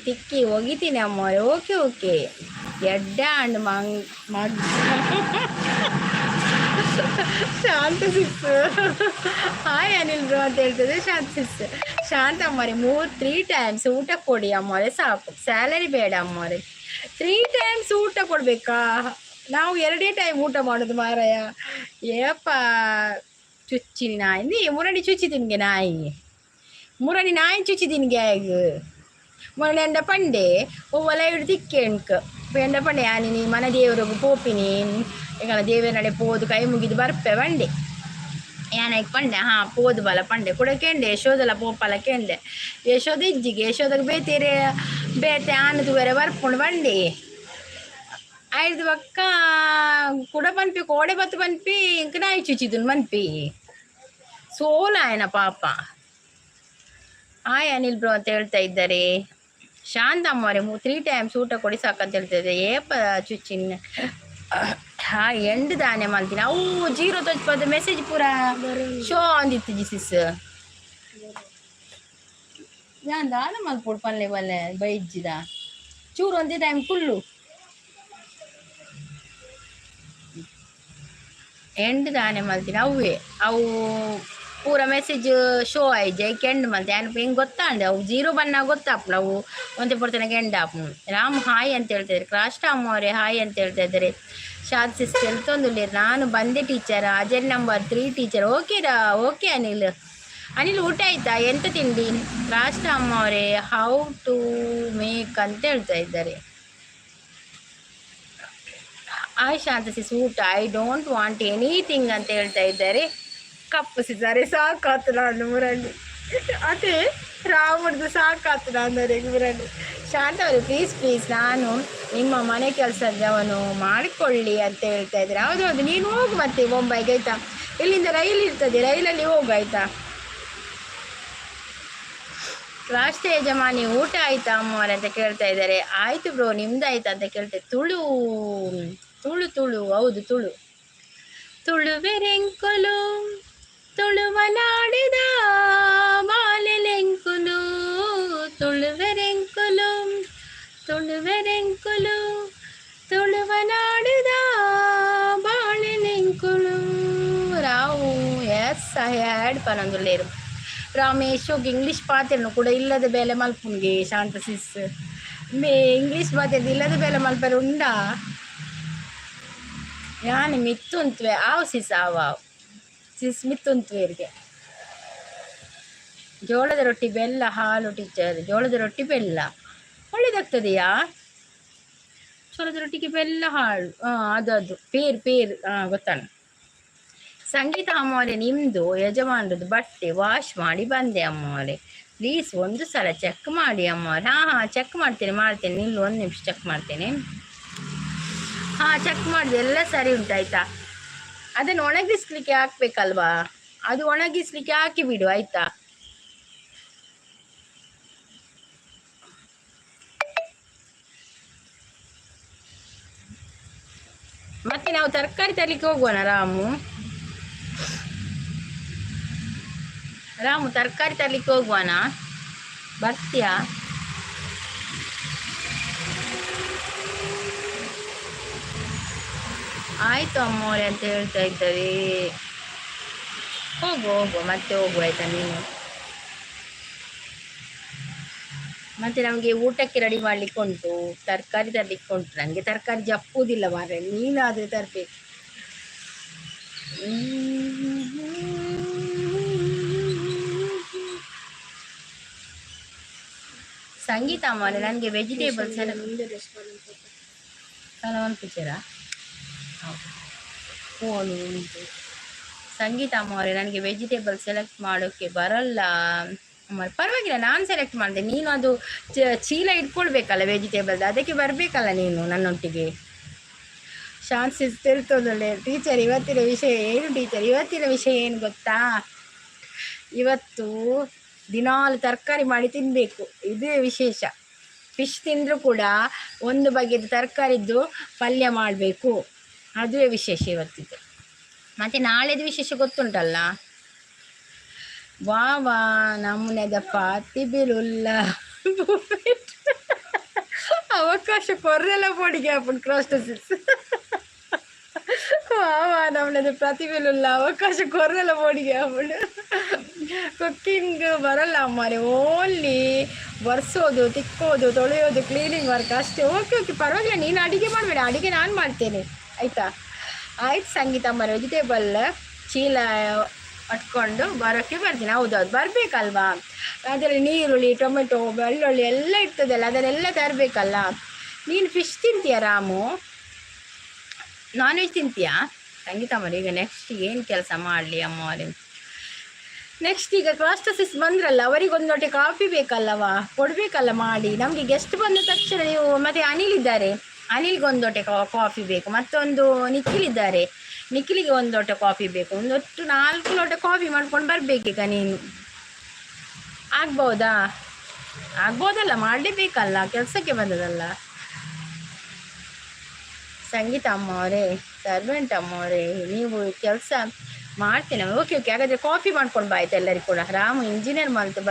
[SPEAKER 1] ತಿಕ್ಕಿ ಒಗಿತೀನಿ ಅಮ್ಮವ್ರೆ. Okay okay. ಎಡ್ಡ ಅಂಡ್ ಮಗ್ ಶಾಂತ ಸಿಕ್ಸ್. ಹಾಯ್ ಅನಿಲ್ ಬ್ರೋ ಅಂತ ಹೇಳ್ತದೆ ಶಾಂತ ಸಿಕ್ಸ್. ಶಾಂತ ಅಮ್ಮವ್ರೆ, 3 ಟೈಮ್ಸ್ ಊಟ ಕೊಡಿ ಅಮ್ಮವ್ರೆ, ಸಾಕು. ಸ್ಯಾಲರಿ ಬೇಡ ಅಮ್ಮವ್ರೆ. 3 ಟೈಮ್ಸ್ ಊಟ ಕೊಡ್ಬೇಕಾ? ನಾವು 2 ಟೈಮ್ ಊಟ ಮಾಡೋದು ಮಾರಾಯ. ಏಪ್ಪ ಚುಚ್ಚಿನಿ ನಾಯಿ, ನೀ ಮುರಡಿ ಚುಚ್ಚಿ ತಿನ್ಗೆ ನಾಯಿ, ಮುರಡಿ ನಾಯಿ ಚುಚ್ಚಿ ತಿನ್ಗೆ ಆಗ ಮೊನ್ನೆ ಎಂಡ ಪಂಡೆ ಒವ್ವಲ ಇಡು ತಿಕ್ಕೆ ಎಣ್ಕ ಎಂಡ ಪಂಡೆ ಆನಿನಿ ಮನ ದೇವರಿಗೆ ಪೋಪಿನಿ ಈಗ ದೇವರ ನಡೆ ಪೋದು ಕೈ ಮುಗಿದು ಬರ್ಪೆ ಬಂಡೆ ಯಾನಕ್ಕೆ ಪಂಡೆ. ಹಾಂ, ಪೋದು ಬಲ ಪಂಡೆ ಕುಡಕೆಂಡೆ ಯಶೋದಲ್ಲ ಪೋಪಲ ಕೆಂಡೆ ಯಶೋದ ಇಜ್ಜಿಗೆ ಯಶೋದಾಗ ಬೇತೆ ಆನದು ಬೇರೆ ಬರ್ಪುಂಡು ಬಂಡೆ. ಐದು ಪಕ್ಕ ಕುಡ ಪನ್ಪಿ ಕೋಡೆ ಬತ್ತು ಪನ್ಪಿ ಇಂಕ ನಾಯಿ ಚುಚ್ಚಿದು ಮನ್ಪಿ ಸೋಲ ಆಯ್ನ ಪಾಪ. ಹಾಯ್ ಅನಿಲ್ ಬ್ರೋ ಅಂತ ಹೇಳ್ತಾ ಇದ್ದಾರೆ. ಶಾಂತ ಅಮ್ಮವ್ರೆ, 3 ಟೈಮ್ಸ್ ಊಟ ಕೊಡಿ ಸಾಕಂತ ಹೇಳ್ತಿದ್ದೆ. ಏಪ ಚುಚ್ಚಿನ ಹಾಂ ಎಂಡು ದಾನೆ ಮಾಡ್ತೀನಿ. ಅವು 0 ತೊಚ್ಪದ ಮೆಸೇಜ್ ಪೂರ ಶೋ ಅಂದಿತ್ತು ಜಿಸಿಸ್. ನಾನು ದಾನ ಮಲ್ಪುಡು ಪಲ್ಲೆ ಬಲ್ಲೆ ಬೈಜ್ಜಿದ ಚೂರು ಒಂದೇ ಟೈಮ್ ಫುಲ್ಲು ಎಂಡು ದಾನೆ ಮಲ್ತೀನಿ. ಅವು ಪೂರ ಮೆಸೇಜ್ ಶೋ ಆಯ್ಜೆ ಕೆಂಡು ಮಲ್ತೆ ಅನ್ಪ ಹಿಂಗೆ ಗೊತ್ತಾಂಡೆ. ಅವು 0 ಬಣ್ಣ ಗೊತ್ತಾಪ್ ನಾವು ಒಂದೇ ಪಡ್ತಾನೆ ಎಂಡ್ ಆಪ್ನು. ರಾಮ್ ಹಾಯ್ ಅಂತ ಹೇಳ್ತಾ ಇದ್ದಾರೆ. ಕ್ರಾಷ್ಟ ಅಮ್ಮವ್ರೆ ಹಾಯ್ ಅಂತ ಹೇಳ್ತಾ ಇದ್ದಾರೆ. ಶಾದ್ ಸಿಸ್ಟರ್ ಎಲ್ತೊಂದುಲ್ಲೇರು, ನಾನು ಬಂದೆ teacher, Ajay number 3 teacher. Okay Anil ಊಟ ಆಯ್ತಾ? ಎಂತ ತಿಂಡಿ? ಕ್ರಾಷ್ಟ ಅಮ್ಮವ್ರೆ ಹೌ ಟು ಮೇಕ್ ಅಂತ ಹೇಳ್ತಾ ಇದ್ದಾರೆ. ಆಯ್ಷಾ ಅಂತ ಸಿಸ್ ಊಟ ಐ ಡೋಂಟ್ ವಾಂಟ್ ಎನಿಥಿಂಗ್ ಅಂತ ಹೇಳ್ತಾ ಇದ್ದಾರೆ. ಕಪ್ಪಿಸಿದ್ದಾರೆ. ಸಾಕಾತು ನಾನು ಮುರಳಿ, ಅದೇ ರಾಮಡ್ದು ಸಾಕಾತು ನಾನು ಮುರಳಿ. ಶಾಂತ ಅವರು ಪ್ಲೀಸ್ ನಾನು ನಿಮ್ಮ ಮನೆ ಕೆಲಸದವನು ಮಾಡಿಕೊಳ್ಳಿ ಅಂತ ಹೇಳ್ತಾ ಇದ್ದಾರೆ. ಹೌದು, ನೀನು ಹೋಗು ಮತ್ತೆ ಮುಂಬೈಗೆ ಆಯ್ತಾ. ಇಲ್ಲಿಂದ ರೈಲ್ ಇರ್ತದೆ, ರೈಲಲ್ಲಿ ಹೋಗು ಆಯ್ತಾ. ರಾಷ್ಟ್ರ ಯಜಮಾನಿ ಊಟ ಆಯ್ತಾ ಅಮ್ಮವ್ರೆ ಅಂತ ಕೇಳ್ತಾ ಇದ್ದಾರೆ. ಆಯ್ತು ಬ್ರೋ, ನಿಮ್ದು ಆಯ್ತಾ ಅಂತ ಕೇಳ್ತೇವೆ. ತುಳು ಹೌದು ತುಳುವೆರೆಂಕುಲು ತುಳುವನಾಡಿದ ಬಾಲೆಲೆಂಕುಲು ತುಳುವೆರೆಂಕುಲು ತುಳುವನಾಡಿದ ಬಾಳೆಲೆಂಕುಲು. ರಾವು ಎಸ್ ಹ್ಯಾಡ್ ಪನೊಂದುಲ್ಲೇರು ರಾಮೇಶೋಗಿ ಇಂಗ್ಲೀಷ್ ಪಾತ್ರೆನು ಕೂಡ ಇಲ್ಲದ ಬೇಲೆ ಮಲ್ಪುನ್ಗೆ. ಶಾಂತ ಸಿಸ್ ಇಂಗ್ಲೀಷ್ ಪಾತ್ರೆ ಇಲ್ಲದ ಬೇಲೆ ಮಲ್ಪರು ಉಂಡಾ? ಯಾನಿ ಮಿತ್ತುಂತ್ವೆ ಆವು ಸಿಸ್ ಆವಾವು ಸಿಸ್ ಮಿತ್ತುಂತ್ವೇರಿಗೆ. ಜೋಳದ ರೊಟ್ಟಿ ಬೆಲ್ಲ ಹಾಲು ಟೀಚರ್. ಜೋಳದ ರೊಟ್ಟಿ ಬೆಲ್ಲ ಒಳ್ಳೇದಾಗ್ತದೆಯಾ? ಜೋಳದ ರೊಟ್ಟಿಗೆ ಬೆಲ್ಲ ಹಾಳು, ಅದು ಪೇರ್ ಗೊತ್ತಾಣ. ಸಂಗೀತ ಅಮ್ಮವರೇ, ನಿಮ್ಮದು ಯಜಮಾನ್ರದ್ದು ಬಟ್ಟೆ ವಾಶ್ ಮಾಡಿ ಬಂದೆ ಅಮ್ಮವರೇ, ಪ್ಲೀಸ್ ಒಂದು ಸಲ ಚೆಕ್ ಮಾಡಿ ಅಮ್ಮವ್ರೆ. ಹಾಂ ಚೆಕ್ ಮಾಡ್ತೇನೆ ನಿಲ್ಲು, 1 ನಿಮಿಷ ಚೆಕ್ ಮಾಡ್ತೇನೆ. ಹಾಂ ಚೆಕ್ ಮಾಡಿದೆ, ಎಲ್ಲ ಸರಿ ಉಂಟಾಯ್ತಾ. ಅದನ್ನು ಒಣಗಿಸ್ಲಿಕ್ಕೆ ಹಾಕ್ಬೇಕಲ್ವಾ, ಅದು ಒಣಗಿಸ್ಲಿಕ್ಕೆ ಹಾಕಿ ಬಿಡು ಆಯ್ತಾ. ಮತ್ತೆ ನಾವು ತರಕಾರಿ ತರಲಿಕ್ಕೆ ಹೋಗುವನ ರಾಮು ತರಕಾರಿ ತರಲಿಕ್ಕೆ ಹೋಗುವನ, ಬರ್ತೀಯಾ? ಆಯ್ತು ಅಮ್ಮವ್ರೆ ಅಂತ ಹೇಳ್ತಾ ಇದ್ದಾರೆ. ಹೋಗುವ ಮತ್ತೆ ಹೋಗುವ ಆಯ್ತಾ. ಮತ್ತು ನಮಗೆ ಊಟಕ್ಕೆ ರೆಡಿ ಮಾಡಲಿಕ್ಕೆ ಉಂಟು, ತರಕಾರಿ ತರಲಿಕ್ಕೆ ಉಂಟು. ನನಗೆ ತರಕಾರಿ ಜಪ್ಪುವುದಿಲ್ಲ ಮಾರ್ರೆ, ನೀನಾದರೆ ತರಬೇಕು. ಸಂಗೀತ ಮಾರೆ ನನಗೆ ವೆಜಿಟೇಬಲ್ಸ್ ಎಲ್ಲ ಕಲವನ್ ಪಿಕ್ಚರಾ ಫೋನು ಉಂಟು. ಸಂಗೀತ ಅಮ್ಮವರೇ ನನಗೆ ವೆಜಿಟೇಬಲ್ ಸೆಲೆಕ್ಟ್ ಮಾಡೋಕ್ಕೆ ಬರಲ್ಲ ಅಮ್ಮ. ಪರವಾಗಿಲ್ಲ, ನಾನು ಸೆಲೆಕ್ಟ್ ಮಾಡಿದೆ, ನೀನು ಅದು ಚೀಲ ಇಟ್ಕೊಳ್ಬೇಕಲ್ಲ ವೆಜಿಟೇಬಲ್ದು, ಅದಕ್ಕೆ ಬರಬೇಕಲ್ಲ ನೀನು ನನ್ನೊಟ್ಟಿಗೆ. Chances ತಿಳ್ತದಲ್ಲೇ teacher. ಇವತ್ತಿನ ವಿಷಯ ಏನು ಟೀಚರ್? ಇವತ್ತಿನ ವಿಷಯ ಏನು ಗೊತ್ತಾ? ಇವತ್ತು ದಿನಾಲು ತರಕಾರಿ ಮಾಡಿ ತಿನ್ನಬೇಕು, ಇದೇ ವಿಶೇಷ. ಫಿಶ್ ತಿಂದರೂ ಕೂಡ ಒಂದು ಬಗೆದು ತರಕಾರಿದ್ದು ಪಲ್ಯ ಮಾಡಬೇಕು, ಅದುವೇ ವಿಶೇಷ ಇವತ್ತಿದ್ದು. ಮತ್ತು ನಾಳೆದು ವಿಶೇಷ ಗೊತ್ತುಂಟಲ್ಲ? ವಾ ವಾ ನಮ್ಮನೆದ ಪಾತಿ ಬಿರುಲ್ಲ ಅವಕಾಶ ಕೊರ್ರೆಲ್ಲ ಪೋಡಿಗೆ ಹಾಪುಂಡು ಕ್ರಾಸ್ಟಸಿಸ್. ವಾ ವಾ ನಮ್ಮನೆದ ಪ್ರತಿಬಿರುಲ್ಲ ಅವಕಾಶ ಕೊರ್ರೆಲ್ಲ ಪೋಡಿಗೆ ಹಾಪುಂಡು. ಕುಕ್ಕಿಂಗ್ ಬರಲ್ಲ ಅಮ್ಮರೆ, ಓನ್ಲಿ ಒರೆಸೋದು, ತಿಕ್ಕೋದು, ತೊಳೆಯೋದು, ಕ್ಲೀನಿಂಗ್ ವರ್ಕ್ ಅಷ್ಟೇ. ಓಕೆ ಓಕೆ ಪರವಾಗಿಲ್ಲ, ನೀನು ಅಡುಗೆ ಮಾಡಬೇಡ, ಅಡುಗೆ ನಾನು ಮಾಡ್ತೇನೆ ಆಯಿತಾ? ಆಯ್ತು ಸಂಗೀತ ಅಮ್ಮರ, ವೆಜಿಟೇಬಲ್ ಚೀಲ ಅಟ್ಕೊಂಡು ಬರೋಕ್ಕೆ ಬರ್ತೀನಿ. ಹೌದೌದು ಬರಬೇಕಲ್ವಾ? ಅದರಲ್ಲಿ ನೀರುಳ್ಳಿ, ಟೊಮೆಟೊ, ಬೆಳ್ಳುಳ್ಳಿ ಎಲ್ಲ ಇರ್ತದಲ್ಲ, ಅದನ್ನೆಲ್ಲ ತರಬೇಕಲ್ಲ. ನೀನು ಫಿಶ್ ತಿಂತೀಯ ರಾಮು? ನಾನ್ ವೆಜ್ ತಿಂತೀಯಾ? ಸಂಗೀತ ಅಮ್ಮರ ಈಗ ನೆಕ್ಸ್ಟ್ ಏನು ಕೆಲಸ ಮಾಡಲಿ ಅಮ್ಮವ್ರೆ? ನೆಕ್ಸ್ಟ್ ಈಗ ಕ್ಲಾಸ್ಟಸಿಸ್ ಬಂದ್ರಲ್ಲ, ಅವರಿಗೊಂದು ಲೋಟ ಕಾಫಿ ಬೇಕಲ್ಲವಾ, ಕೊಡಬೇಕಲ್ಲ ಮಾಡಿ. ನಮಗೆ ಗೆಸ್ಟ್ ಬಂದ ತಕ್ಷಣ ನೀವು, ಮತ್ತು ಅನಿಲ್ ಇದ್ದಾರೆ, ಅನಿಲ್ಗೆ ಒಂದು ಲೋಟ ಕಾಫಿ ಬೇಕು. ಮತ್ತೊಂದು ನಿಖಿಲ್ ಇದ್ದಾರೆ, ನಿಖಿಲಿಗೆ ಒಂದು ಲೋಟ ಕಾಫಿ ಬೇಕು. ಒಂದು ಒಟ್ಟು 4 ಲೋಟ ಕಾಫಿ ಮಾಡ್ಕೊಂಡು ಬರಬೇಕೀಗ ನೀನು. ಆಗ್ಬೋದಾ? ಆಗ್ಬೋದಲ್ಲ, ಮಾಡಲೇಬೇಕಲ್ಲ, ಕೆಲಸಕ್ಕೆ ಬಂದದಲ್ಲ. ಸಂಗೀತ ಅಮ್ಮವರೇ, ಸರ್ವೆಂಟ್ ಅಮ್ಮವರೇ, ನೀವು ಕೆಲಸ ಮಾಡ್ತೇನೆ. ಓಕೆ ಓಕೆ ಹಾಗಾದರೆ ಕಾಫಿ ಮಾಡ್ಕೊಂಡು ಬಾಯ್ತು ಎಲ್ಲರಿಗೂ ಕೂಡ. ರಾಮು ಇಂಜಿನಿಯರ್ ಮಾಡ್ತು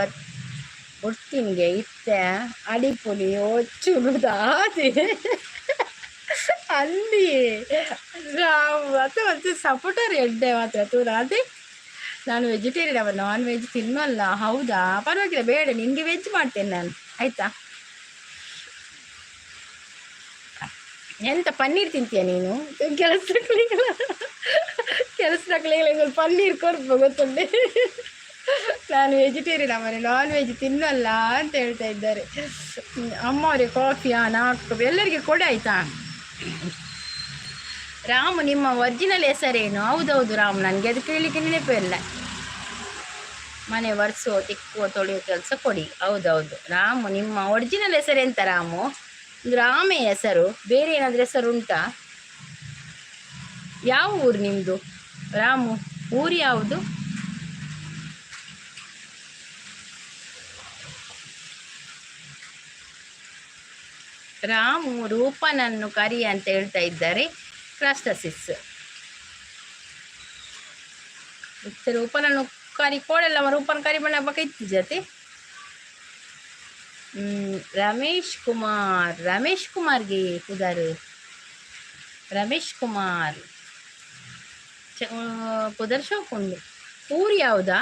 [SPEAKER 1] ಒಟ್ಟಿನಿಗೆ ಇತ್ತೆ ಅಡಿಪುಲಿ ಒಚ್ಚುದಾದೆ ಅಲ್ಲಿ ರಾಮು ಅಥವಾ ಸಪೋರ್ಟರ್ ಎಡ್ಡೆ ಮಾತ್ರ ತೂರ. ಅದೇ ನಾನು ವೆಜಿಟೇರಿಯನ್, ಅವ ನಾನ್ ವೆಜ್ ತಿನ್ನಲ್ಲ. ಹೌದಾ? ಪರವಾಗಿಲ್ಲ, ಬೇಡ, ನಿನಗೆ ವೆಜ್ ಮಾಡ್ತೇನೆ ನಾನು, ಆಯಿತಾ? ಎಂತ ಪನ್ನೀರ್ ತಿಂತೀಯ ನೀನು? ಕೆಲಸಕ್ಕೆ ಪನ್ನೀರ್ ಕೊಡ್ಬೋ ಗೊತ್ತುಂಟೆ. ನಾನು ವೆಜಿಟೇರಿಯನ್ ಅವರೇ, ನಾನ್ ವೆಜ್ ತಿನ್ನಲ್ಲ ಅಂತ ಹೇಳ್ತಾ ಇದ್ದಾರೆ ಅಮ್ಮವ್ರಿಗೆ. ಕಾಫಿಯಾ 4 ಎಲ್ಲರಿಗೆ ಕೊಡಿ ಆಯಿತಾ? ರಾಮು ನಿಮ್ಮ ಒರಿಜಿನಲ್ ಹೆಸರೇನು? ಹೌದೌದು ರಾಮು, ನನಗೆ ಅದು ಕೇಳಲಿಕ್ಕೆ ನೆನಪೇ ಇಲ್ಲ. ಮನೆ ಒರೆಸೋ, ತಿಕ್ಕುವ, ತೊಳೆಯೋ ಕೆಲಸ ಕೊಡಿ. ಹೌದೌದು ರಾಮು, ನಿಮ್ಮ ಒರಿಜಿನಲ್ ಹೆಸರೆಂತ ರಾಮು? ರಾಮೇ ಹೆಸರು, ಬೇರೆ ಏನಾದರೂ ಹೆಸರು ಉಂಟಾ? ಯಾವ ಊರು ನಿಮ್ಮದು ರಾಮು? ಊರು ಯಾವುದು? ರಾಮು ರೂಪನನ್ನು ಕರಿ ಅಂತ ಹೇಳ್ತಾ ಇದ್ದಾರೆ ಕ್ರಾಸ್ಟಸಿಸ್. ರೂಪನನ್ನು ಕರಿ ಕೋಡಲ್ಲ, ರೂಪನ ಕರಿ ಬಣ್ಣ ಹಬ್ಬ ಇತ್ತು ಜೊತೆ. ರಮೇಶ್ ಕುಮಾರ್, ರಮೇಶ್ ಕುಮಾರ್ಗೆ ಕುದಾರು, ರಮೇಶ್ ಕುಮಾರ್ ಕುದರ್ ಶೋಕೊಂಡು. ಊರು ಯಾವುದಾ?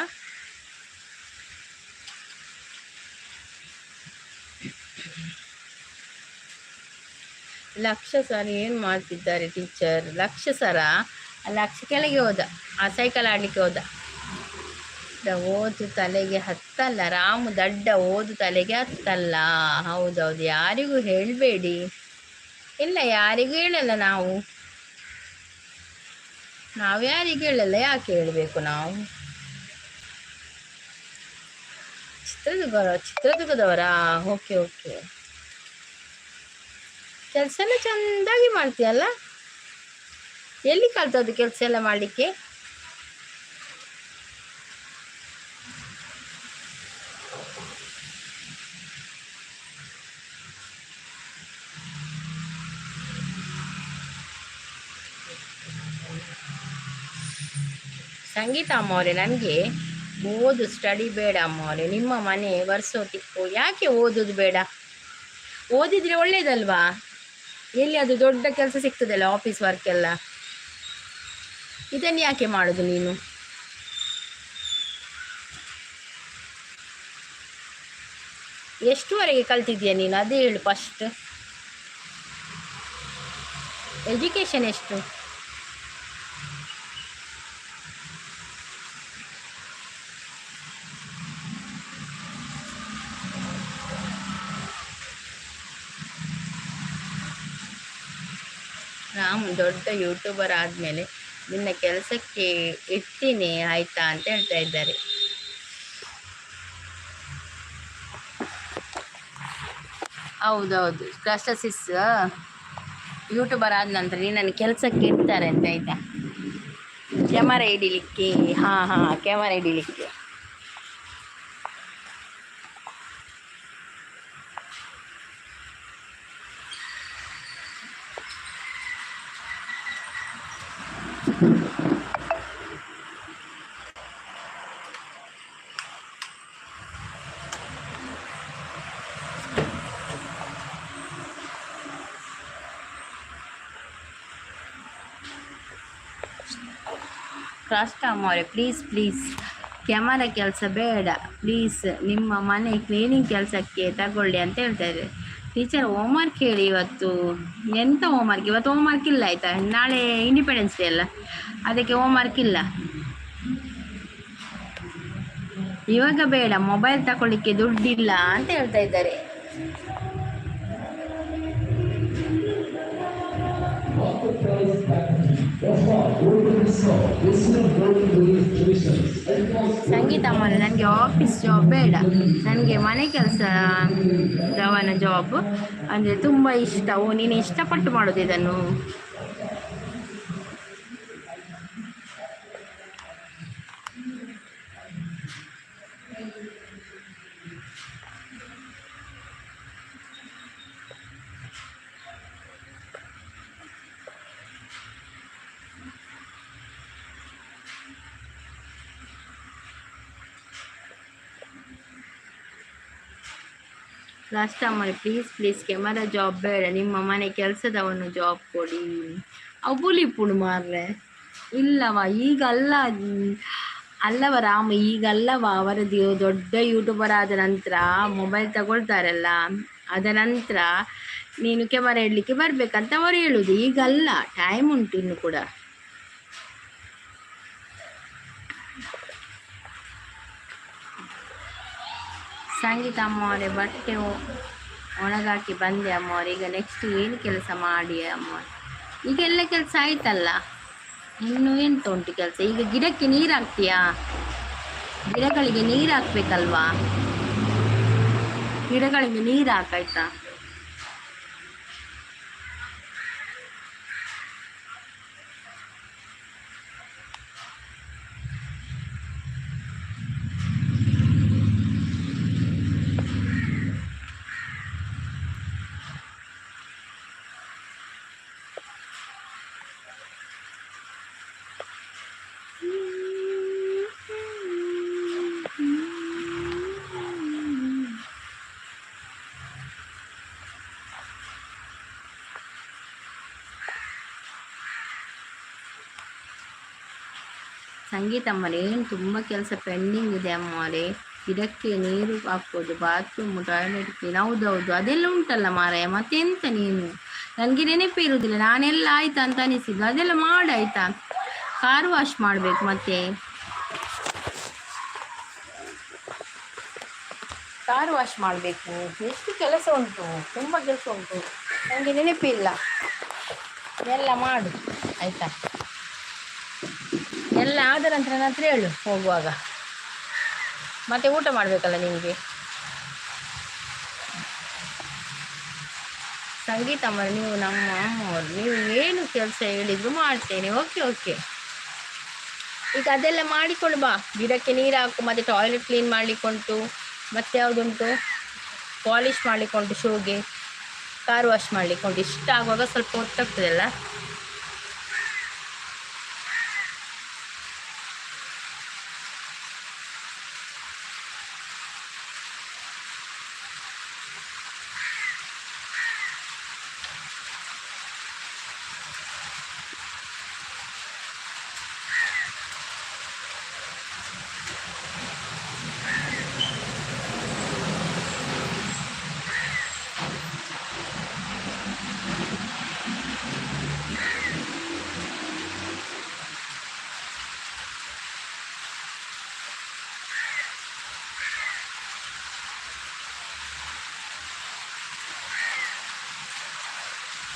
[SPEAKER 1] ಲಕ್ಷ ಸರ್ ಏನು ಮಾಡ್ತಿದ್ದಾರೆ ಟೀಚರ್? ಲಕ್ಷ ಸರ ಲಕ್ಷ ಕೆಳಗೆ ಹೋದ, ಆ ಸೈಕಲ್ ಆಡಲಿಕ್ಕೆ ಹೋದ. ಓದು ತಲೆಗೆ ಹತ್ತಲ್ಲ ರಾಮು, ದಡ್ಡ ಓದು ತಲೆಗೆ ಹತ್ತಲ್ಲ. ಹೌದೌದು, ಯಾರಿಗೂ ಹೇಳಬೇಡಿ. ಇಲ್ಲ, ಯಾರಿಗೂ ಹೇಳಲ್ಲ ನಾವು ಯಾರಿಗೂ ಹೇಳಲ್ಲ. ಯಾಕೆ ಹೇಳಬೇಕು ನಾವು? ಚಿತ್ರದುರ್ಗದವರಾ? Okay okay. ಕೆಲಸ ಎಲ್ಲ ಚೆಂದಾಗಿ ಮಾಡ್ತೀಯಲ್ಲ? ಎಲ್ಲಿ ಕಲ್ತದ್ದು ಕೆಲಸ ಎಲ್ಲ ಮಾಡಲಿಕ್ಕೆ? ಸಂಗೀತ ಅಮ್ಮವರೇ, ನನಗೆ ಓದು ಸ್ಟಡಿ ಬೇಡ ಅಮ್ಮವರೇ. ನಿಮ್ಮ ಮನೆ ಒರೆಸೋ ತಿಕ್ಕು, ಯಾಕೆ ಓದೋದು ಬೇಡ? ಓದಿದರೆ ಒಳ್ಳೇದಲ್ವಾ? ಎಲ್ಲಿ ಅದು ದೊಡ್ಡ ಕೆಲಸ ಸಿಗ್ತದಲ್ಲ, ಆಫೀಸ್ ವರ್ಕ್ ಎಲ್ಲ. ಇದನ್ನು ಯಾಕೆ ಮಾಡೋದು ನೀನು? ಎಷ್ಟುವರೆಗೆ ಕಲ್ತಿದ್ಯಾ ನೀನು ಅದೇ ಹೇಳು ಫಸ್ಟ್. ಎಜುಕೇಷನ್ ಎಷ್ಟು? ರಾಮ್ ದೊಡ್ಡ ಯೂಟ್ಯೂಬರ್ ಆದಮೇಲೆ ನಿನ್ನ ಕೆಲಸಕ್ಕೆ ಇರ್ತೀನಿ ಆಯ್ತಾ ಅಂತ ಹೇಳ್ತಾ ಇದ್ದಾರೆ. ಹೌದೌದು, ಕ್ರಸ್ಟಸಿಸ್ ಯೂಟ್ಯೂಬರ್ ಆದ ನಂತರ ನಿನ್ನನ್ನು ಕೆಲಸಕ್ಕೆ ಇಡ್ತಾರೆ ಅಂತ ಆಯ್ತಾ, ಕ್ಯಾಮರಾ ಹಿಡಿಲಿಕ್ಕೆ. ಹಾಂ ಹಾಂ, ಕ್ಯಾಮರಾ ಹಿಡಿಲಿಕ್ಕೆ. ಕಸ್ಟಮರ್ ಪ್ಲೀಸ್ ಕ್ಯಾಮರಾ ಕೆಲಸ ಬೇಡ ಪ್ಲೀಸ್, ನಿಮ್ಮ ಮನೆ ಕ್ಲೀನಿಂಗ್ ಕೆಲಸಕ್ಕೆ ತಗೊಳ್ಳಿ ಅಂತ ಹೇಳ್ತಾರೆ. ಟೀಚರ್ ಹೋಮ್ವರ್ಕ್ ಹೇಳಿ ಇವತ್ತು. ಎಂಥ ಹೋಮ್ವರ್ಕ್? ಇವತ್ತು ಹೋಮ್ವರ್ಕ್ ಇಲ್ಲ ಆಯಿತಾ, ನಾಳೆ ಇಂಡಿಪೆಂಡೆನ್ಸ್ ಡೇ ಅಲ್ಲ, ಅದಕ್ಕೆ ಹೋಮ್ವರ್ಕ್ ಇಲ್ಲ. ಇವಾಗ ಬೇಡ, ಮೊಬೈಲ್ ತಗೊಳ್ಳಿಕ್ಕೆ ದುಡ್ಡಿಲ್ಲ ಅಂತ ಹೇಳ್ತಾ ಇದ್ದಾರೆ. ಸಂಗೀತ ಅಮ್ಮ, ನನಗೆ ಆಫೀಸ್ ಜಾಬ್ ಬೇಡ, ನನಗೆ ಮನೆ ಕೆಲಸ ಜವನ ಜಾಬ್ ಅಂದರೆ ತುಂಬ ಇಷ್ಟ. ನೀನು ಇಷ್ಟಪಟ್ಟು ಮಾಡೋದು ಇದನ್ನು. ಲಾಸ್ಟ್ ಅಮ್ಮ ಪ್ಲೀಸ್ ಕ್ಯಾಮರಾ ಜಾಬ್ ಬೇಡ, ನಿಮ್ಮ ಮನೆ ಕೆಲಸದವನು ಜಾಬ್ ಕೊಡಿ. ಅವುಲಿಪುಡು ಮಾರ್ರೆ. ಇಲ್ಲವ ಈಗಲ್ಲ, ಅಲ್ಲವ ರಾಮ, ಈಗಲ್ಲವ. ಅವರದ್ದು ದೊಡ್ಡ ಯೂಟ್ಯೂಬರ್ ಆದ ನಂತರ ಮೊಬೈಲ್ ತಗೊಳ್ತಾರಲ್ಲ, ಅದ ನಂತರ ನೀನು ಕ್ಯಾಮರಾ ಇಡಲಿಕ್ಕೆ ಬರಬೇಕಂತ ಅವರು ಹೇಳುದು. ಈಗಲ್ಲ, ಟೈಮ್ ಉಂಟು ಇನ್ನು ಕೂಡ. ಸಂಗೀತ ಅಮ್ಮವರೇ, ಬಟ್ಟೆ ಒಣಗಾಕಿ ಬಂದೆ ಅಮ್ಮವ್ರೆ. ಈಗ ನೆಕ್ಸ್ಟ್ ಏನು ಕೆಲಸ ಮಾಡಿ ಅಮ್ಮ? ಈಗ ಎಲ್ಲ ಕೆಲಸ ಆಯ್ತಲ್ಲ, ಇನ್ನು ಎಂತ ಉಂಟು ಕೆಲಸ? ಈಗ ಗಿಡಕ್ಕೆ ನೀರು ಹಾಕ್ತೀಯಾ? ಗಿಡಗಳಿಗೆ ನೀರು ಹಾಕ್ಬೇಕಲ್ವಾ? ಗಿಡಗಳಿಗೆ ನೀರು ಹಾಕಾಯ್ತಾ? ಸಂಗೀತ ಅಮ್ಮರೇ, ಏನು ತುಂಬ ಕೆಲಸ ಪೆಂಡಿಂಗ್ ಇದೆ ಅಮ್ಮರೇ. ಗಿಡಕ್ಕೆ ನೀರು ಹಾಕೋದು, ಬಾತ್ರೂಮ್, ಟಾಯ್ಲೆಟ್ ಕ್ಲೀನ್. ಹೌದೌದು, ಅದೆಲ್ಲ ಉಂಟಲ್ಲ ಮಾರಾಯ. ಮತ್ತೆಂತ ನೀನು? ನನಗೆ ನೆನಪೇ ಇರುವುದಿಲ್ಲ. ನಾನೆಲ್ಲ ಆಯ್ತಾ ಅಂತ ಅನಿಸಿದ್ದು. ಅದೆಲ್ಲ ಮಾಡಾಯ್ತಾ? ಕಾರ್ ವಾಶ್ ಮಾಡಬೇಕು, ಮತ್ತೆ ಕಾರ್ ವಾಶ್ ಮಾಡಬೇಕು. ಎಷ್ಟು ಕೆಲಸ ಉಂಟು, ತುಂಬ ಕೆಲಸ ಉಂಟು. ನನಗೆ ನೆನಪಿಲ್ಲ. ಎಲ್ಲ ಮಾಡು ಆಯಿತಾ? ಎಲ್ಲ ಆದ ನಂತರ ನನ್ನ ಹತ್ರ ಹೇಳು ಹೋಗುವಾಗ. ಮತ್ತೆ ಊಟ ಮಾಡಬೇಕಲ್ಲ ನಿಮಗೆ. ಸಂಗೀತ ಅಮ್ಮ, ನೀವು ನಮ್ಮ ಅಮ್ಮವ್ರು, ನೀವು ಏನು ಕೆಲಸ ಹೇಳಿದ್ರು ಮಾಡ್ತೇನೆ. ಓಕೆ. ಈಗ ಅದೆಲ್ಲ ಮಾಡಿಕೊಂಡು ಬಾ. ಗಿಡಕ್ಕೆ ನೀರು ಹಾಕು, ಮತ್ತು ಟಾಯ್ಲೆಟ್ ಕ್ಲೀನ್ ಮಾಡಲಿಕ್ಕುಂಟು, ಮತ್ತು ಯಾವುದುಂಟು, ಪಾಲಿಷ್ ಮಾಡಲಿಕ್ಕುಂಟು, ಶೂಗೆ ಕಾರ್ ವಾಶ್ ಮಾಡಲಿಕ್ಕುಂಟು. ಇಷ್ಟ ಆಗುವಾಗ ಸ್ವಲ್ಪ ಹೊತ್ತಾಗ್ತದಲ್ಲ.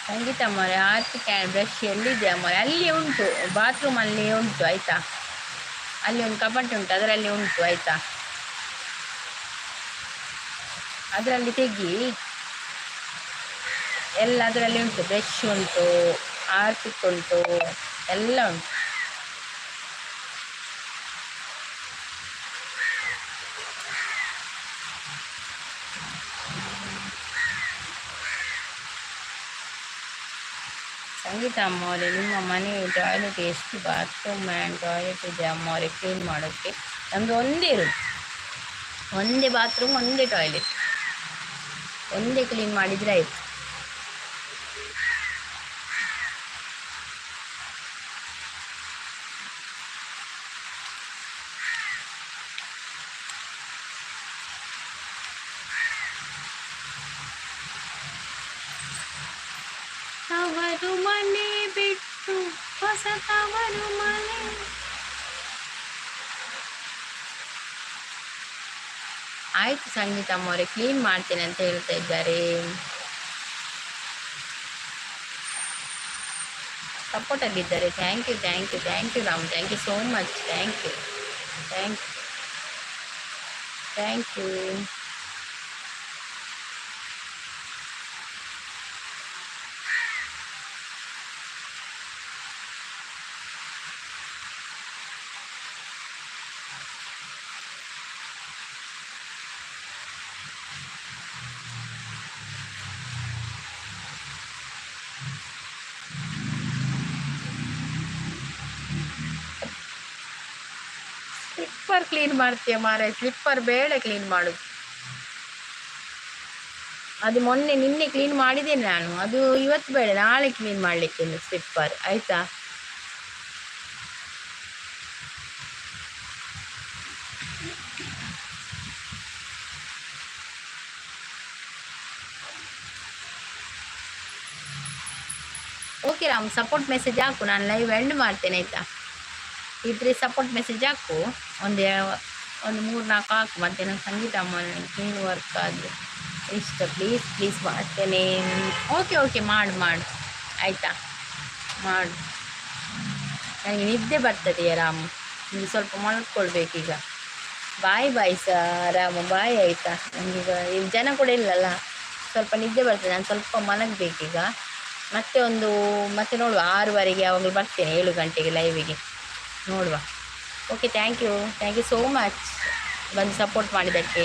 [SPEAKER 1] ಸಂಗೀತ ಅಮ್ಮವ್ರೆ ಆರ್ತಿ ಕ್ಯಾನ್ ಬ್ರಷ್ ಎಲ್ಲಿದೆ ಅಮ್ಮವ್ರೆ? ಅಲ್ಲಿ ಉಂಟು, ಬಾತ್ರೂಮಲ್ಲಿ ಉಂಟು ಆಯಿತಾ. ಅಲ್ಲಿ ಒಂದು ಕಬಟ್ ಉಂಟು, ಅದರಲ್ಲಿ ಉಂಟು ಆಯಿತಾ. ಅದರಲ್ಲಿ ತೆಗಿ, ಎಲ್ಲ ಅದರಲ್ಲಿ ಉಂಟು. ಬ್ರಷ್ ಉಂಟು, ಆರ್ಪಿಕ್ ಉಂಟು, ಎಲ್ಲ ಉಂಟು. ಸಂಗೀತ ಅಮ್ಮವರೇ, ನಿಮ್ಮ ಮನೆ ಟಾಯ್ಲೆಟ್ ಎಷ್ಟು ಬಾತ್ರೂಮ್ ಆ್ಯಂಡ್ ಟಾಯ್ಲೆಟ್ ಇದೆ ಅಮ್ಮವರೇ ಕ್ಲೀನ್ ಮಾಡೋಕ್ಕೆ? ನಮ್ಮದು ಒಂದೇ ಇರೋದು, ಒಂದೇ ಬಾತ್ರೂಮ್, ಒಂದೇ ಟಾಯ್ಲೆಟ್, ಒಂದೇ ಕ್ಲೀನ್ ಮಾಡಿದರೆ ಆಯಿತು. ಅವರು ಮನೆ ಬಿಟ್ಟು ಹೊಸತವರು ಮನೆ. ಆಯ್ತು ಸಂಗೀತ ಅಮ್ಮವರೇ, ಕ್ಲೀನ್ ಮಾಡ್ತೇನೆ ಅಂತ ಹೇಳ್ತಾ ಇದ್ದಾರೆ. ಸಪೋರ್ಟಲ್ಲಿದ್ದಾರೆ. Thank you thank you thank you Ram, thank you so much. Thank you thank you thank you. Slipper clean ಮಾಡ್ತೀಯ ಮಾರೆ? ಸ್ಲಿಪ್ಪರ್ ಬೇಡ ಕ್ಲೀನ್ ಮಾಡೋದು. ಅದು ನಿನ್ನೆ ಕ್ಲೀನ್ ಮಾಡಿದ್ದೇನೆ ನಾನು. ಅದು ಇವತ್ತು ಬೇಡ, ನಾಳೆ ಕ್ಲೀನ್ ಮಾಡಲಿಕ್ಕೆ ಸ್ಲಿಪ್ಪರ್ ಆಯಿತಾ. ಓಕೆ ರಾಮ್, ಸಪೋರ್ಟ್ ಮೆಸೇಜ್ ಹಾಕು, ನಾನು ಲೈವ್ ಎಂಡ್ ಮಾಡ್ತೇನೆ ಆಯಿತಾ. ಇದ್ರೆ ಸಪೋರ್ಟ್ ಮೆಸೇಜ್ ಹಾಕು, ಒಂದು 3-4 ಹಾಕು. ಮತ್ತು ನಾನು ಸಂಗೀತ ಅಮ್ಮ ಕ್ಲೀನ್ ವರ್ಕ್ ಆದರೆ ಇಷ್ಟ, ಪ್ಲೀಸ್ ಪ್ಲೀಸ್ ಮಾಡ್ತೇನೆ. ಓಕೆ ಓಕೆ, ಮಾಡು ಆಯಿತಾ, ಮಾಡು. ನನಗೆ ನಿದ್ದೆ ಬರ್ತದೆ ರಾಮು, ನಿಮಗೆ ಸ್ವಲ್ಪ ಮಲ್ಕೊಳ್ಬೇಕೀಗ. ಬಾಯ್ ಬಾಯ್ ರಾಮು, ಬಾಯ್ ಆಯಿತಾ. ನನಗೀಗ ಇಲ್ಲಿ ಜನ ಕೂಡ ಇಲ್ಲಲ್ಲ, ಸ್ವಲ್ಪ ನಿದ್ದೆ ಬರ್ತದೆ. ನಾನು ಸ್ವಲ್ಪ ಮಲಗಬೇಕೀಗ. ಮತ್ತೆ ನೋಡುವ 6ವರೆಗೆ ಯಾವಾಗಲೂ ಬರ್ತೇನೆ, 7 ಗಂಟೆಗೆ ಲೈವಿಗೆ ನೋಡುವ. Okay, thank you so much ಬಂದು ಸಪೋರ್ಟ್ ಮಾಡಿದ್ದಕ್ಕೆ.